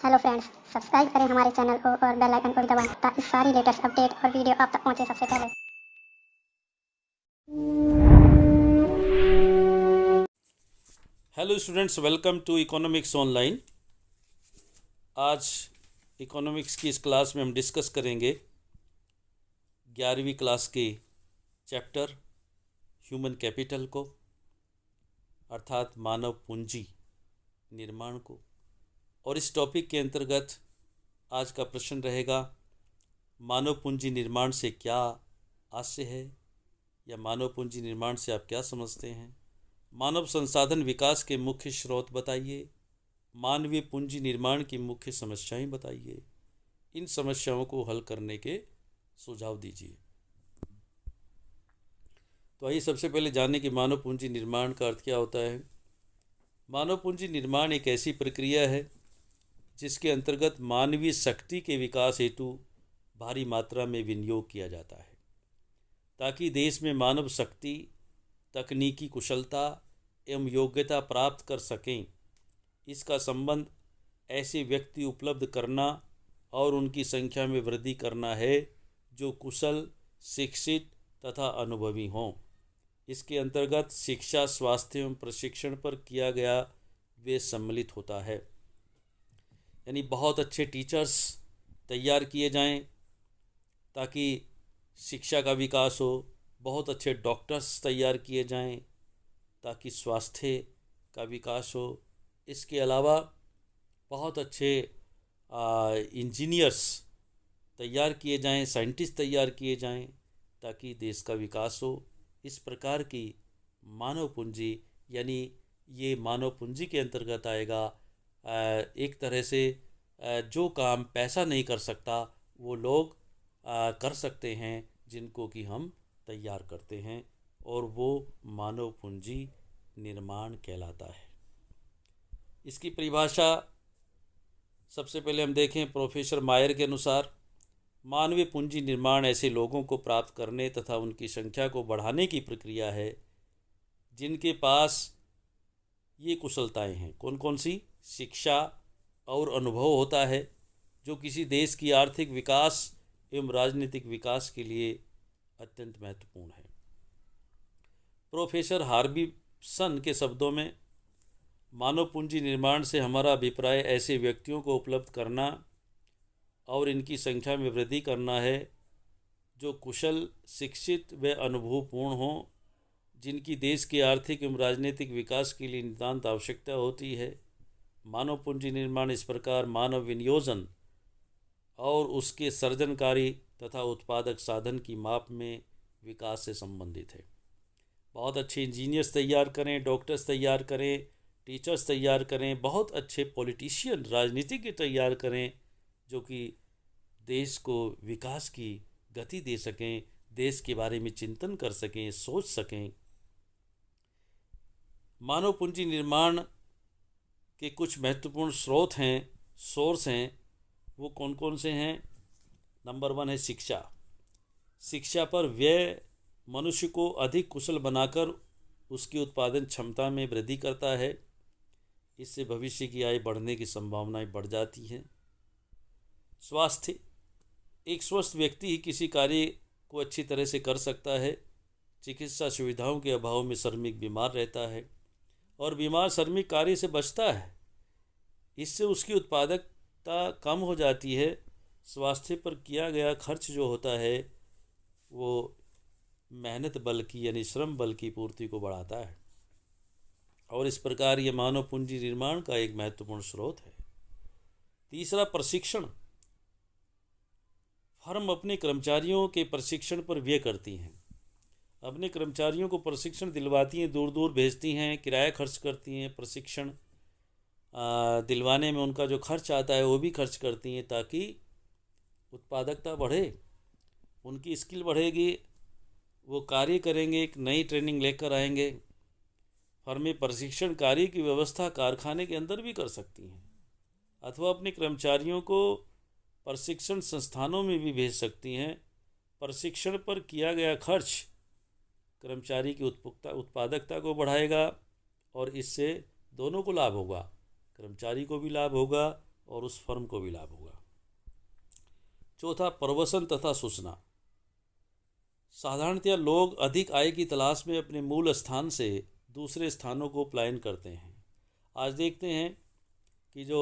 Hello friends, subscribe करें हमारे channel को और बेल आइकन को भी दबाएं ताकि सारी लेटेस्ट अपडेट और वीडियो आप तक पहुंचे सबसे पहले। Hello students, welcome to economics online. आज इकोनॉमिक्स की इस क्लास में हम डिस्कस करेंगे 11वीं क्लास के चैप्टर ह्यूमन कैपिटल को, अर्थात मानव पूंजी निर्माण को। और इस टॉपिक के अंतर्गत आज का प्रश्न रहेगा, मानव पूंजी निर्माण से क्या आशय है, या मानव पूंजी निर्माण से आप क्या समझते हैं। मानव संसाधन विकास के मुख्य स्रोत बताइए। मानवीय पूंजी निर्माण की मुख्य समस्याएं बताइए। इन समस्याओं को हल करने के सुझाव दीजिए। तो आइए सबसे पहले जानें कि मानव पूंजी निर्माण का अर्थ क्या होता है। मानव पूंजी निर्माण एक ऐसी प्रक्रिया है जिसके अंतर्गत मानवीय शक्ति के विकास हेतु भारी मात्रा में विनियोग किया जाता है, ताकि देश में मानव शक्ति तकनीकी कुशलता एवं योग्यता प्राप्त कर सकें। इसका संबंध ऐसे व्यक्ति उपलब्ध करना और उनकी संख्या में वृद्धि करना है जो कुशल, शिक्षित तथा अनुभवी हों। इसके अंतर्गत शिक्षा, स्वास्थ्य एवं प्रशिक्षण पर किया गया वे सम्मिलित होता है। यानी बहुत अच्छे टीचर्स तैयार किए जाएं ताकि शिक्षा का विकास हो, बहुत अच्छे डॉक्टर्स तैयार किए जाएं ताकि स्वास्थ्य का विकास हो। इसके अलावा बहुत अच्छे इंजीनियर्स तैयार किए जाएं, साइंटिस्ट तैयार किए जाएं ताकि देश का विकास हो। इस प्रकार की मानव पूंजी, यानी ये मानव पूंजी के अंतर्गत आएगा। एक तरह से जो काम पैसा नहीं कर सकता वो लोग कर सकते हैं, जिनको कि हम तैयार करते हैं, और वो मानव पूंजी निर्माण कहलाता है। इसकी परिभाषा सबसे पहले हम देखें। प्रोफेसर मायर के अनुसार मानवीय पूंजी निर्माण ऐसे लोगों को प्राप्त करने तथा उनकी संख्या को बढ़ाने की प्रक्रिया है जिनके पास ये कुशलताएं हैं। कौन कौन सी? शिक्षा और अनुभव होता है, जो किसी देश की आर्थिक विकास एवं राजनीतिक विकास के लिए अत्यंत महत्वपूर्ण है। प्रोफेसर हार्बिसन के शब्दों में, मानव पूंजी निर्माण से हमारा अभिप्राय ऐसे व्यक्तियों को उपलब्ध करना और इनकी संख्या में वृद्धि करना है जो कुशल, शिक्षित व अनुभवपूर्ण हों, जिनकी देश के आर्थिक एवं राजनीतिक विकास के लिए नितांत आवश्यकता होती है। मानव पूंजी निर्माण इस प्रकार मानव विनियोजन और उसके सर्जनकारी तथा उत्पादक साधन की माप में विकास से संबंधित है। बहुत अच्छे इंजीनियर्स तैयार करें, डॉक्टर्स तैयार करें, टीचर्स तैयार करें, बहुत अच्छे पॉलिटिशियन, राजनीतिज्ञ तैयार करें, जो कि देश को विकास की गति दे सकें, देश के बारे में चिंतन कर सकें, सोच सकें। मानव पूंजी निर्माण के कुछ महत्वपूर्ण स्रोत हैं, सोर्स हैं। वो कौन कौन से हैं? नंबर 1 है शिक्षा। शिक्षा पर व्यय मनुष्य को अधिक कुशल बनाकर उसकी उत्पादन क्षमता में वृद्धि करता है। इससे भविष्य की आय बढ़ने की संभावनाएं बढ़ जाती हैं। स्वास्थ्य, एक स्वस्थ व्यक्ति ही किसी कार्य को अच्छी तरह से कर सकता है। चिकित्सा सुविधाओं के अभाव में श्रमिक बीमार रहता है और बीमार श्रमिक कार्य से बचता है। इससे उसकी उत्पादकता कम हो जाती है। स्वास्थ्य पर किया गया खर्च जो होता है वो मेहनत बल की, यानी श्रम बल की पूर्ति को बढ़ाता है, और इस प्रकार ये मानव पूंजी निर्माण का एक महत्वपूर्ण स्रोत है। तीसरा, प्रशिक्षण। फर्म अपने कर्मचारियों के प्रशिक्षण पर व्यय करती हैं, अपने कर्मचारियों को प्रशिक्षण दिलवाती हैं, दूर दूर भेजती हैं, किराया खर्च करती हैं, प्रशिक्षण दिलवाने में उनका जो खर्च आता है वो भी खर्च करती हैं, ताकि उत्पादकता बढ़े, उनकी स्किल बढ़ेगी, वो कार्य करेंगे, एक नई ट्रेनिंग लेकर आएंगे। फर्में प्रशिक्षण कार्य की व्यवस्था कारखाने के अंदर भी कर सकती हैं, अथवा अपने कर्मचारियों को प्रशिक्षण संस्थानों में भी भेज सकती हैं। प्रशिक्षण पर किया गया खर्च कर्मचारी की उत्पादकता को बढ़ाएगा और इससे दोनों को लाभ होगा, कर्मचारी को भी लाभ होगा और उस फर्म को भी लाभ होगा। चौथा, प्रवसन तथा सूचना। साधारणतया लोग अधिक आय की तलाश में अपने मूल स्थान से दूसरे स्थानों को पलायन करते हैं। आज देखते हैं कि जो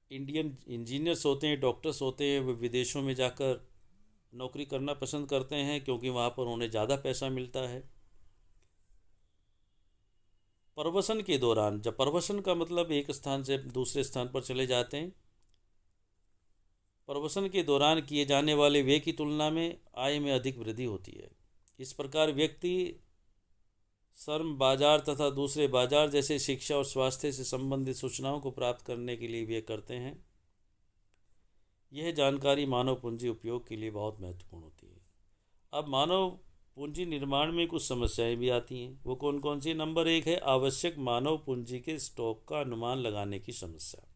इंडियन इंजीनियर्स होते हैं, डॉक्टर्स होते हैं, वे विदेशों में जाकर नौकरी करना पसंद करते हैं क्योंकि वहाँ पर उन्हें ज़्यादा पैसा मिलता है। प्रवसन के दौरान, जब प्रवसन का मतलब एक स्थान से दूसरे स्थान पर चले जाते हैं, प्रवसन के दौरान किए जाने वाले व्यय की तुलना में आय में अधिक वृद्धि होती है। इस प्रकार व्यक्ति श्रम बाजार तथा दूसरे बाजार जैसे शिक्षा और स्वास्थ्य से संबंधित सूचनाओं को प्राप्त करने के लिए व्यय करते हैं। यह जानकारी मानव पूंजी उपयोग के लिए बहुत महत्वपूर्ण होती है। अब मानव पूंजी निर्माण में कुछ समस्याएं भी आती हैं। वो कौन कौन सी? नंबर 1 है आवश्यक मानव पूंजी के स्टॉक का अनुमान लगाने की समस्या।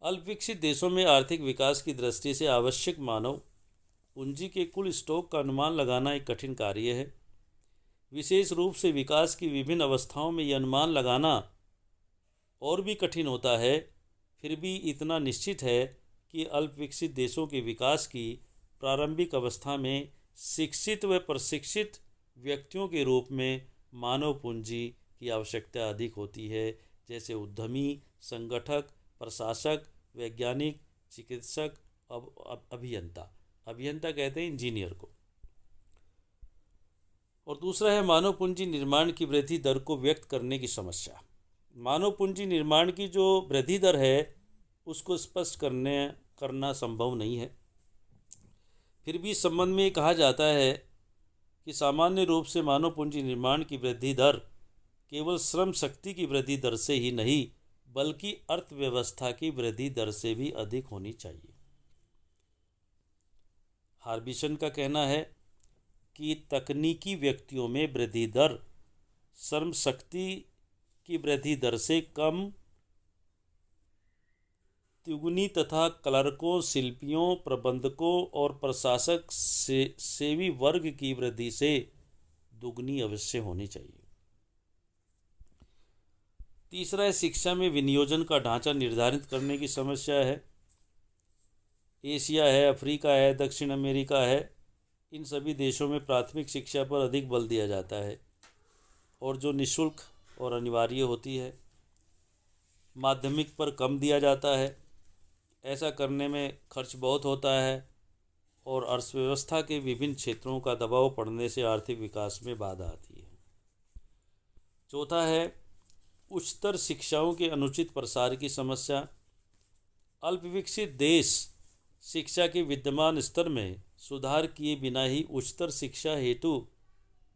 अल्पविकसित देशों में आर्थिक विकास की दृष्टि से आवश्यक मानव पूंजी के कुल स्टॉक का अनुमान लगाना एक कठिन कार्य है। विशेष रूप से विकास की विभिन्न अवस्थाओं में यह अनुमान लगाना और भी कठिन होता है। फिर भी इतना निश्चित है कि अल्पविकसित देशों के विकास की प्रारंभिक अवस्था में शिक्षित व प्रशिक्षित व्यक्तियों के रूप में मानव पूंजी की आवश्यकता अधिक होती है, जैसे उद्यमी, संगठक, प्रशासक, वैज्ञानिक, चिकित्सक, अभियंता। अभियंता कहते हैं इंजीनियर को। और दूसरा है मानव पूंजी निर्माण की वृद्धि दर को व्यक्त करने की समस्या। मानव पूंजी निर्माण की जो वृद्धि दर है उसको स्पष्ट करना संभव नहीं है। फिर भी इस संबंध में कहा जाता है कि सामान्य रूप से मानव पूंजी निर्माण की वृद्धि दर केवल श्रम शक्ति की वृद्धि दर से ही नहीं बल्कि अर्थव्यवस्था की वृद्धि दर से भी अधिक होनी चाहिए। हार्बिसन का कहना है कि तकनीकी व्यक्तियों में वृद्धि दर श्रम शक्ति की वृद्धि दर से कम तिगुनी तथा क्लर्कों, शिल्पियों, प्रबंधकों और प्रशासक सेवी वर्ग की वृद्धि से दुगनी अवश्य होनी चाहिए। तीसरा है शिक्षा में विनियोजन का ढांचा निर्धारित करने की समस्या है। एशिया है, अफ्रीका है, दक्षिण अमेरिका है, इन सभी देशों में प्राथमिक शिक्षा पर अधिक बल दिया जाता है और जो निःशुल्क और अनिवार्य होती है। माध्यमिक पर कम दिया जाता है। ऐसा करने में खर्च बहुत होता है और अर्थव्यवस्था के विभिन्न क्षेत्रों का दबाव पड़ने से आर्थिक विकास में बाधा आती है। चौथा है उच्चतर शिक्षाओं के अनुचित प्रसार की समस्या। अल्पविकसित देश शिक्षा के विद्यमान स्तर में सुधार किए बिना ही उच्चतर शिक्षा हेतु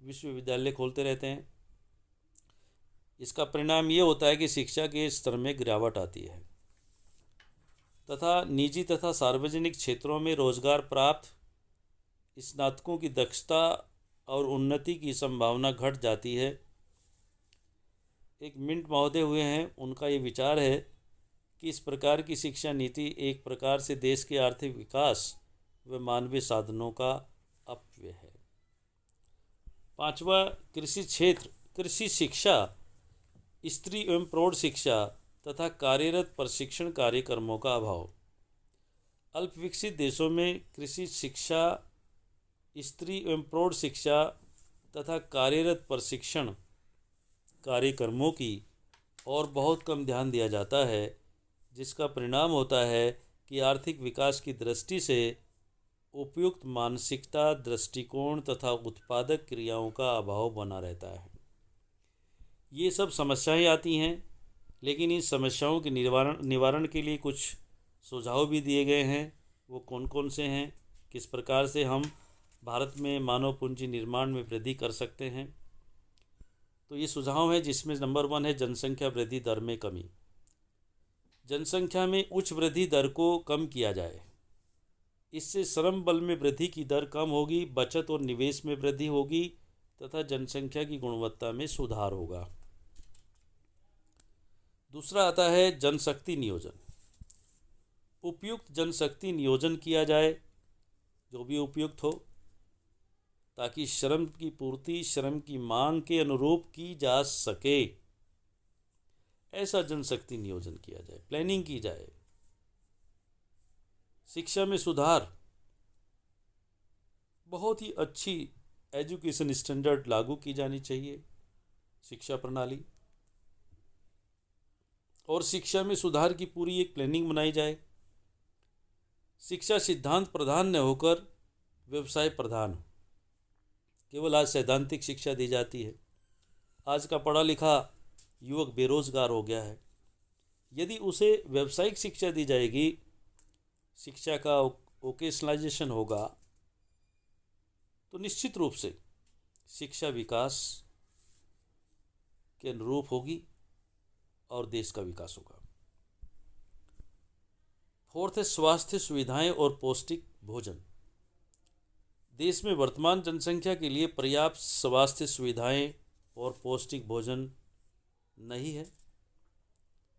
विश्वविद्यालय खोलते रहते हैं। इसका परिणाम ये होता है कि शिक्षा के स्तर में गिरावट आती है तथा निजी तथा सार्वजनिक क्षेत्रों में रोजगार प्राप्त स्नातकों की दक्षता और उन्नति की संभावना घट जाती है। एक मिंट महोदय हुए हैं, उनका ये विचार है कि इस प्रकार की शिक्षा नीति एक प्रकार से देश के आर्थिक विकास व मानवीय साधनों का अपव्यय है। पांचवा, कृषि क्षेत्र, कृषि शिक्षा, स्त्री एवं प्रौढ़ शिक्षा तथा कार्यरत प्रशिक्षण कार्यक्रमों का अभाव। अल्पविकसित देशों में कृषि शिक्षा, स्त्री एवं प्रौढ़ शिक्षा तथा कार्यरत प्रशिक्षण कार्यक्रमों की और बहुत कम ध्यान दिया जाता है, जिसका परिणाम होता है कि आर्थिक विकास की दृष्टि से उपयुक्त मानसिकता, दृष्टिकोण तथा उत्पादक क्रियाओं का अभाव बना रहता है। ये सब समस्याएं आती हैं, लेकिन इन समस्याओं के निवारण के लिए कुछ सुझाव भी दिए गए हैं। वो कौन कौन से हैं, किस प्रकार से हम भारत में मानव पूंजी निर्माण में वृद्धि कर सकते हैं। तो ये सुझाव है जिसमें नंबर 1 है जनसंख्या वृद्धि दर में कमी। जनसंख्या में उच्च वृद्धि दर को कम किया जाए। इससे श्रम बल में वृद्धि की दर कम होगी, बचत और निवेश में वृद्धि होगी तथा जनसंख्या की गुणवत्ता में सुधार होगा। दूसरा आता है जनशक्ति नियोजन। उपयुक्त जनशक्ति नियोजन किया जाए, जो भी उपयुक्त हो, ताकि श्रम की पूर्ति श्रम की मांग के अनुरूप की जा सके। ऐसा जनशक्ति नियोजन किया जाए, प्लानिंग की जाए। शिक्षा में सुधार, बहुत ही अच्छी एजुकेशन स्टैंडर्ड लागू की जानी चाहिए शिक्षा प्रणाली, और शिक्षा में सुधार की पूरी एक प्लानिंग बनाई जाए। शिक्षा सिद्धांत प्रधान न होकर व्यवसाय प्रधान हो। केवल आज सैद्धांतिक शिक्षा दी जाती है। आज का पढ़ा लिखा युवक बेरोजगार हो गया है। यदि उसे व्यावसायिक शिक्षा दी जाएगी, शिक्षा का वोकेशनलाइजेशन होगा, तो निश्चित रूप से शिक्षा विकास के अनुरूप होगी और देश का विकास होगा। फोर्थ है स्वास्थ्य सुविधाएं और पौष्टिक भोजन। देश में वर्तमान जनसंख्या के लिए पर्याप्त स्वास्थ्य सुविधाएं और पौष्टिक भोजन नहीं है,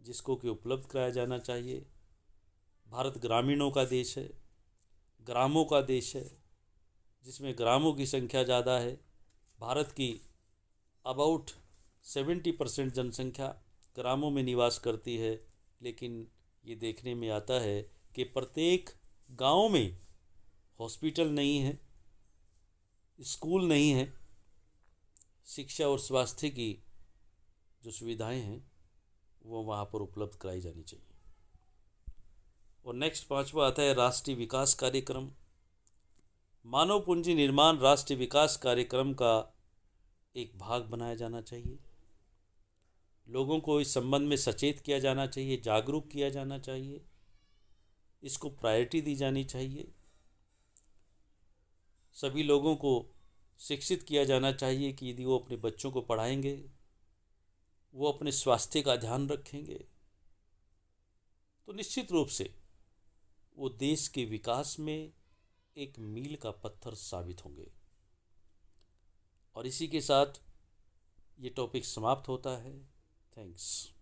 जिसको कि उपलब्ध कराया जाना चाहिए। भारत ग्रामीणों का देश है, ग्रामों का देश है, जिसमें ग्रामों की संख्या ज़्यादा है। भारत की अबाउट 70% जनसंख्या ग्रामों में निवास करती है, लेकिन ये देखने में आता है कि प्रत्येक गांव में हॉस्पिटल नहीं है, स्कूल नहीं है। शिक्षा और स्वास्थ्य की जो सुविधाएं हैं वो वहाँ पर उपलब्ध कराई जानी चाहिए। और नेक्स्ट पांचवा आता है राष्ट्रीय विकास कार्यक्रम। मानव पूंजी निर्माण राष्ट्रीय विकास कार्यक्रम का एक भाग बनाया जाना चाहिए। लोगों को इस संबंध में सचेत किया जाना चाहिए, जागरूक किया जाना चाहिए, इसको प्रायोरिटी दी जानी चाहिए। सभी लोगों को शिक्षित किया जाना चाहिए कि यदि वो अपने बच्चों को पढ़ाएंगे, वो अपने स्वास्थ्य का ध्यान रखेंगे, तो निश्चित रूप से वो देश के विकास में एक मील का पत्थर साबित होंगे। और इसी के साथ ये टॉपिक समाप्त होता है। थैंक्स।